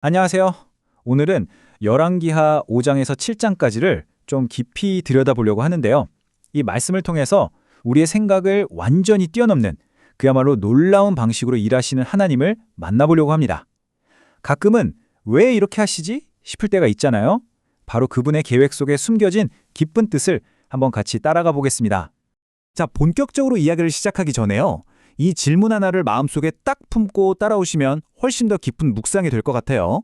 안녕하세요. 오늘은 열왕기하 5장에서 7장까지를 좀 깊이 들여다보려고 하는데요. 이 말씀을 통해서 우리의 생각을 완전히 뛰어넘는 그야말로 놀라운 방식으로 일하시는 하나님을 만나보려고 합니다. 가끔은 왜 이렇게 하시지? 싶을 때가 있잖아요. 바로 그분의 계획 속에 숨겨진 깊은 뜻을 한번 같이 따라가 보겠습니다. 자, 본격적으로 이야기를 시작하기 전에요. 이 질문 하나를 마음속에 딱 품고 따라오시면 훨씬 더 깊은 묵상이 될 것 같아요.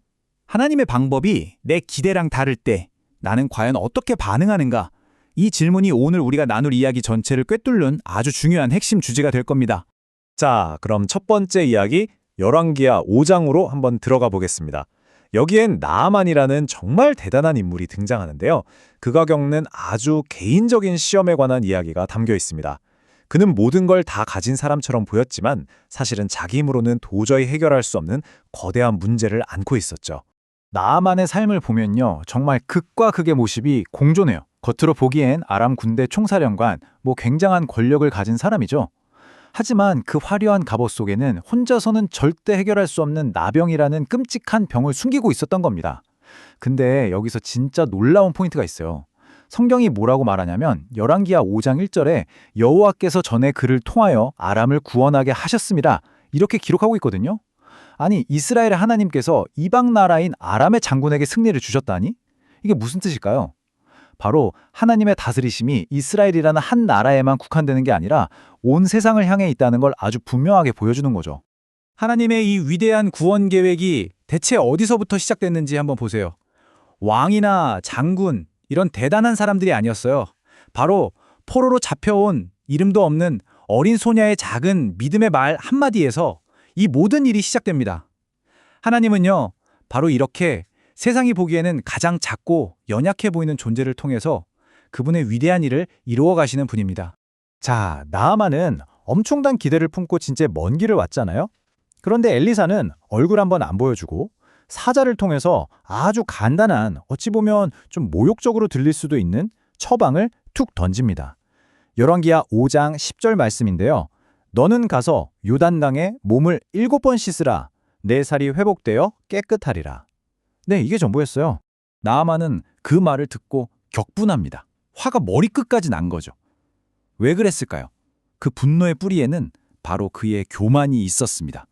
하나님의 방법이 내 기대랑 다를 때 나는 과연 어떻게 반응하는가? 이 질문이 오늘 우리가 나눌 이야기 전체를 꿰뚫는 아주 중요한 핵심 주제가 될 겁니다. 자, 그럼 첫 번째 이야기 열왕기하 5장으로 한번 들어가 보겠습니다. 여기엔 나아만이라는 정말 대단한 인물이 등장하는데요. 그가 겪는 아주 개인적인 시험에 관한 이야기가 담겨 있습니다. 그는 모든 걸 다 가진 사람처럼 보였지만 사실은 자기 힘으로는 도저히 해결할 수 없는 거대한 문제를 안고 있었죠. 나아만의 삶을 보면요. 정말 극과 극의 모습이 공존해요. 겉으로 보기엔 아람 군대 총사령관, 굉장한 권력을 가진 사람이죠. 하지만 그 화려한 갑옷 속에는 혼자서는 절대 해결할 수 없는 나병이라는 끔찍한 병을 숨기고 있었던 겁니다. 근데 여기서 진짜 놀라운 포인트가 있어요. 성경이 뭐라고 말하냐면 열왕기하 5장 1절에 여호와께서 전에 그를 통하여 아람을 구원하게 하셨습니다. 이렇게 기록하고 있거든요. 아니, 이스라엘의 하나님께서 이방 나라인 아람의 장군에게 승리를 주셨다니? 이게 무슨 뜻일까요? 바로 하나님의 다스리심이 이스라엘이라는 한 나라에만 국한되는 게 아니라 온 세상을 향해 있다는 걸 아주 분명하게 보여주는 거죠. 하나님의 이 위대한 구원 계획이 대체 어디서부터 시작됐는지 한번 보세요. 왕이나 장군, 이런 대단한 사람들이 아니었어요. 바로 포로로 잡혀온 이름도 없는 어린 소녀의 작은 믿음의 말 한마디에서 이 모든 일이 시작됩니다. 하나님은요, 바로 이렇게 세상이 보기에는 가장 작고 연약해 보이는 존재를 통해서 그분의 위대한 일을 이루어 가시는 분입니다. 자, 나아만은 엄청난 기대를 품고 진짜 먼 길을 왔잖아요. 그런데 엘리사는 얼굴 한번 안 보여주고 사자를 통해서 아주 간단한, 어찌 보면 좀 모욕적으로 들릴 수도 있는 처방을 툭 던집니다. 열왕기하 5장 10절 말씀인데요. 너는 가서 요단강에 몸을 7번 씻으라. 내 살이 회복되어 깨끗하리라. 네, 이게 전부였어요. 나아만은 그 말을 듣고 격분합니다. 화가 머리끝까지 난 거죠. 왜 그랬을까요? 그 분노의 뿌리에는 바로 그의 교만이 있었습니다.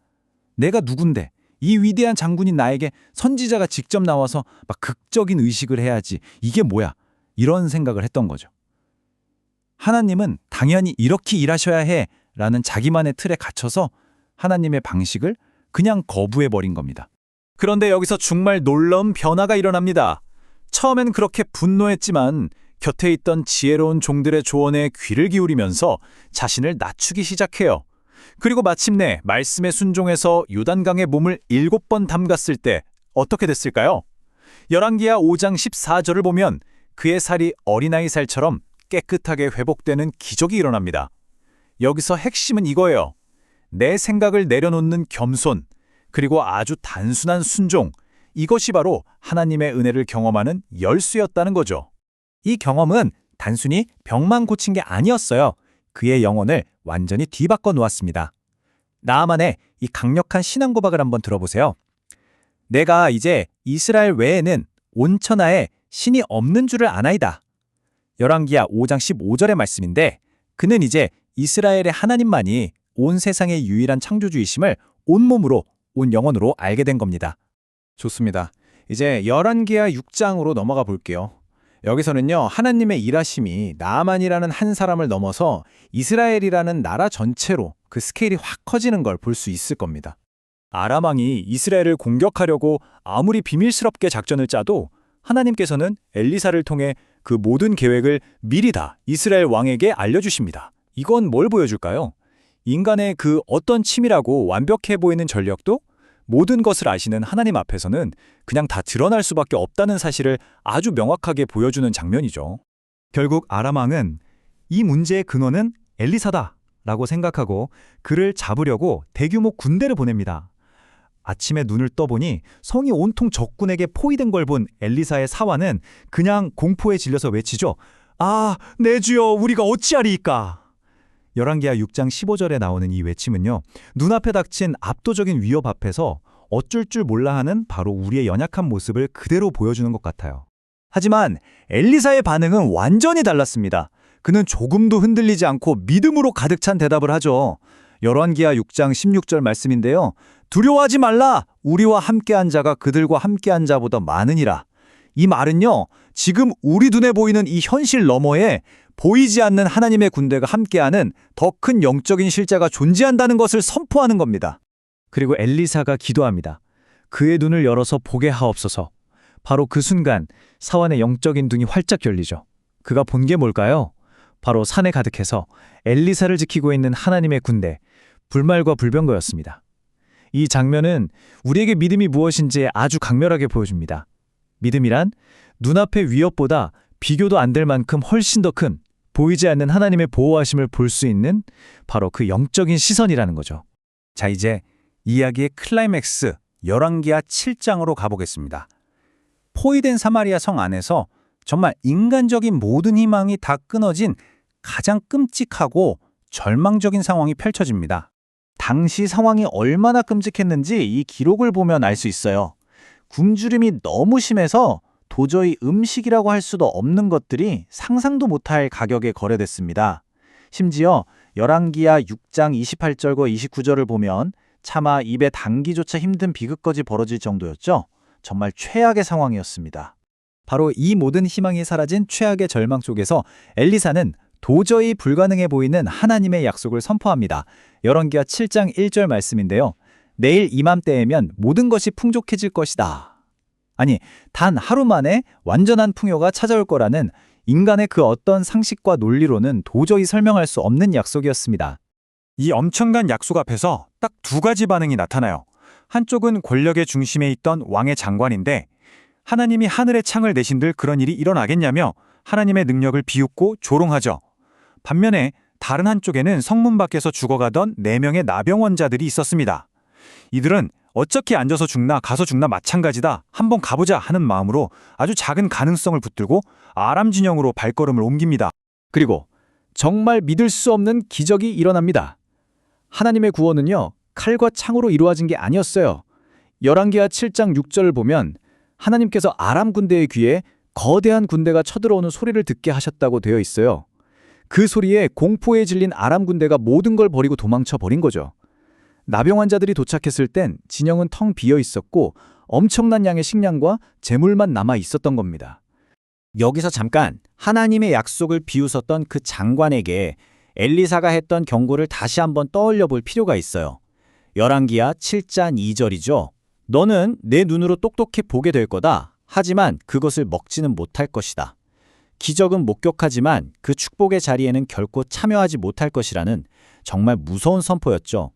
내가 누군데 이 위대한 장군인 나에게 선지자가 직접 나와서 막 극적인 의식을 해야지. 이게 뭐야? 이런 생각을 했던 거죠. 하나님은 당연히 이렇게 일하셔야 해 라는 자기만의 틀에 갇혀서 하나님의 방식을 그냥 거부해버린 겁니다. 그런데 여기서 정말 놀라운 변화가 일어납니다. 처음엔 그렇게 분노했지만 곁에 있던 지혜로운 종들의 조언에 귀를 기울이면서 자신을 낮추기 시작해요. 그리고 마침내 말씀에 순종해서 요단강에 몸을 7번 담갔을 때 어떻게 됐을까요? 열왕기하 5장 14절을 보면 그의 살이 어린아이 살처럼 깨끗하게 회복되는 기적이 일어납니다. 여기서 핵심은 이거예요. 내 생각을 내려놓는 겸손, 그리고 아주 단순한 순종, 이것이 바로 하나님의 은혜를 경험하는 열쇠였다는 거죠. 이 경험은 단순히 병만 고친 게 아니었어요. 그의 영혼을 완전히 뒤바꿔 놓았습니다. 나아만의 이 강력한 신앙 고백을 한번 들어보세요. 내가 이제 이스라엘 외에는 온 천하에 신이 없는 줄을 아나이다. 열왕기하 5장 15절의 말씀인데 그는 이제 이스라엘의 하나님만이 온 세상의 유일한 창조주이심을 온몸으로 온 영혼으로 알게 된 겁니다. 좋습니다. 이제 열왕기하 6장으로 넘어가 볼게요. 여기서는요, 하나님의 일하심이 나아만이라는 한 사람을 넘어서 이스라엘이라는 나라 전체로 그 스케일이 확 커지는 걸 볼 수 있을 겁니다. 아람 왕이 이스라엘을 공격하려고 아무리 비밀스럽게 작전을 짜도 하나님께서는 엘리사를 통해 그 모든 계획을 미리 다 이스라엘 왕에게 알려주십니다. 이건 뭘 보여줄까요? 인간의 그 어떤 치밀하고 완벽해 보이는 전력도 모든 것을 아시는 하나님 앞에서는 그냥 다 드러날 수밖에 없다는 사실을 아주 명확하게 보여주는 장면이죠. 결국 아람 왕은 이 문제의 근원은 엘리사다 라고 생각하고 그를 잡으려고 대규모 군대를 보냅니다. 아침에 눈을 떠보니 성이 온통 적군에게 포위된 걸 본 엘리사의 사환은 그냥 공포에 질려서 외치죠. 아, 내 주여, 우리가 어찌하리이까? 열왕기하 6장 15절에 나오는 이 외침은요, 눈앞에 닥친 압도적인 위협 앞에서 어쩔 줄 몰라 하는 바로 우리의 연약한 모습을 그대로 보여주는 것 같아요. 하지만 엘리사의 반응은 완전히 달랐습니다. 그는 조금도 흔들리지 않고 믿음으로 가득 찬 대답을 하죠. 열왕기하 6장 16절 말씀인데요. 두려워하지 말라. 우리와 함께한 자가 그들과 함께한 자보다 많으니라. 이 말은요, 지금 우리 눈에 보이는 이 현실 너머에 보이지 않는 하나님의 군대가 함께하는 더 큰 영적인 실제가 존재한다는 것을 선포하는 겁니다. 그리고 엘리사가 기도합니다. 그의 눈을 열어서 보게 하옵소서. 바로 그 순간 사환의 영적인 눈이 활짝 열리죠. 그가 본 게 뭘까요? 바로 산에 가득해서 엘리사를 지키고 있는 하나님의 군대, 불말과 불병거였습니다. 이 장면은 우리에게 믿음이 무엇인지 아주 강렬하게 보여줍니다. 믿음이란 눈앞의 위협보다 비교도 안 될 만큼 훨씬 더 큰 보이지 않는 하나님의 보호하심을 볼 수 있는 바로 그 영적인 시선이라는 거죠. 자, 이제 이야기의 클라이맥스 열왕기하 7장으로 가보겠습니다. 포위된 사마리아 성 안에서 정말 인간적인 모든 희망이 다 끊어진 가장 끔찍하고 절망적인 상황이 펼쳐집니다. 당시 상황이 얼마나 끔찍했는지 이 기록을 보면 알 수 있어요. 굶주림이 너무 심해서 도저히 음식이라고 할 수도 없는 것들이 상상도 못할 가격에 거래됐습니다. 심지어 열왕기하 6장 28절과 29절을 보면 차마 입에 담기조차 힘든 비극까지 벌어질 정도였죠. 정말 최악의 상황이었습니다. 바로 이 모든 희망이 사라진 최악의 절망 속에서 엘리사는 도저히 불가능해 보이는 하나님의 약속을 선포합니다. 열왕기하 7장 1절 말씀인데요. 내일 이맘때에면 모든 것이 풍족해질 것이다. 아니, 단 하루 만에 완전한 풍요가 찾아올 거라는 인간의 그 어떤 상식과 논리로는 도저히 설명할 수 없는 약속이었습니다. 이 엄청난 약속 앞에서 딱 두 가지 반응이 나타나요. 한쪽은 권력의 중심에 있던 왕의 장관인데 하나님이 하늘의 창을 내신들 그런 일이 일어나겠냐며 하나님의 능력을 비웃고 조롱하죠. 반면에 다른 한쪽에는 성문 밖에서 죽어가던 4명의 나병원자들이 있었습니다. 이들은 어차피 앉아서 죽나 가서 죽나 마찬가지다. 한번 가보자 하는 마음으로 아주 작은 가능성을 붙들고 아람 진영으로 발걸음을 옮깁니다. 그리고 정말 믿을 수 없는 기적이 일어납니다. 하나님의 구원은요, 칼과 창으로 이루어진 게 아니었어요. 열왕기하 7장 6절을 보면 하나님께서 아람 군대의 귀에 거대한 군대가 쳐들어오는 소리를 듣게 하셨다고 되어 있어요. 그 소리에 공포에 질린 아람 군대가 모든 걸 버리고 도망쳐 버린 거죠. 나병 환자들이 도착했을 땐 진영은 텅 비어 있었고 엄청난 양의 식량과 재물만 남아 있었던 겁니다. 여기서 잠깐 하나님의 약속을 비웃었던 그 장관에게 엘리사가 했던 경고를 다시 한번 떠올려 볼 필요가 있어요. 열왕기하 7장 2절이죠. 너는 내 눈으로 똑똑히 보게 될 거다. 하지만 그것을 먹지는 못할 것이다. 기적은 목격하지만 그 축복의 자리에는 결코 참여하지 못할 것이라는 정말 무서운 선포였죠.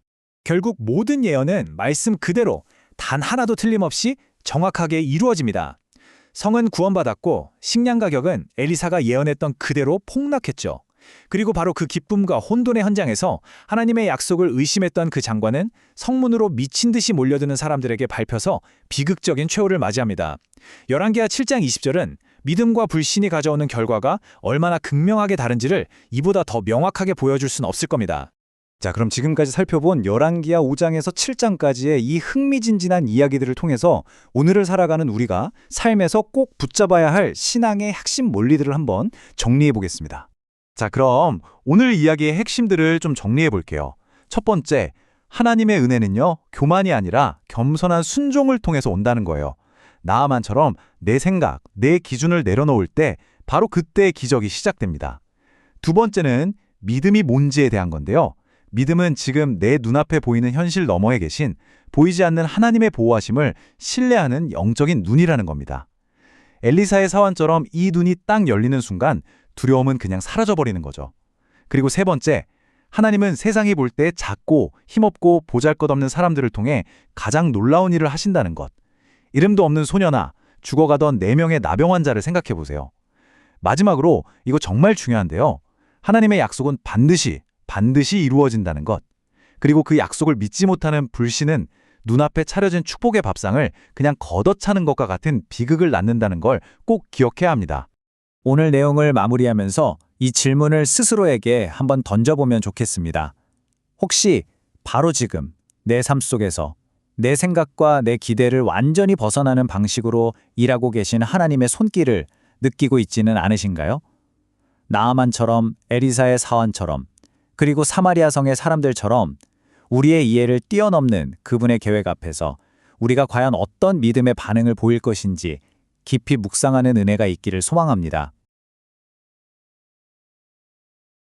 결국 모든 예언은 말씀 그대로 단 하나도 틀림없이 정확하게 이루어집니다. 성은 구원받았고 식량 가격은 엘리사가 예언했던 그대로 폭락했죠. 그리고 바로 그 기쁨과 혼돈의 현장에서 하나님의 약속을 의심했던 그 장관은 성문으로 미친 듯이 몰려드는 사람들에게 밟혀서 비극적인 최후를 맞이합니다. 열왕기하 7장 20절은 믿음과 불신이 가져오는 결과가 얼마나 극명하게 다른지를 이보다 더 명확하게 보여줄 수는 없을 겁니다. 자, 그럼 지금까지 살펴본 열왕기하 5장에서 7장까지의 이 흥미진진한 이야기들을 통해서 오늘을 살아가는 우리가 삶에서 꼭 붙잡아야 할 신앙의 핵심 원리들을 한번 정리해 보겠습니다. 자, 그럼 오늘 이야기의 핵심들을 좀 정리해 볼게요. 첫 번째, 하나님의 은혜는요, 교만이 아니라 겸손한 순종을 통해서 온다는 거예요. 나아만처럼 내 생각, 내 기준을 내려놓을 때 바로 그때 기적이 시작됩니다. 두 번째는 믿음이 뭔지에 대한 건데요. 믿음은 지금 내 눈앞에 보이는 현실 너머에 계신 보이지 않는 하나님의 보호하심을 신뢰하는 영적인 눈이라는 겁니다. 엘리사의 사환처럼 이 눈이 딱 열리는 순간 두려움은 그냥 사라져버리는 거죠. 그리고 세 번째, 하나님은 세상이 볼 때 작고 힘없고 보잘것없는 사람들을 통해 가장 놀라운 일을 하신다는 것. 이름도 없는 소녀나 죽어가던 4명의 나병 환자를 생각해 보세요. 마지막으로 이거 정말 중요한데요. 하나님의 약속은 반드시 이루어진다는 것. 그리고 그 약속을 믿지 못하는 불신은 눈앞에 차려진 축복의 밥상을 그냥 걷어차는 것과 같은 비극을 낳는다는 걸 꼭 기억해야 합니다. 오늘 내용을 마무리하면서 이 질문을 스스로에게 한번 던져보면 좋겠습니다. 혹시 바로 지금 내 삶 속에서 내 생각과 내 기대를 완전히 벗어나는 방식으로 일하고 계신 하나님의 손길을 느끼고 있지는 않으신가요? 나아만처럼, 에리사의 사환처럼, 그리고 사마리아 성의 사람들처럼 우리의 이해를 뛰어넘는 그분의 계획 앞에서 우리가 과연 어떤 믿음의 반응을 보일 것인지 깊이 묵상하는 은혜가 있기를 소망합니다.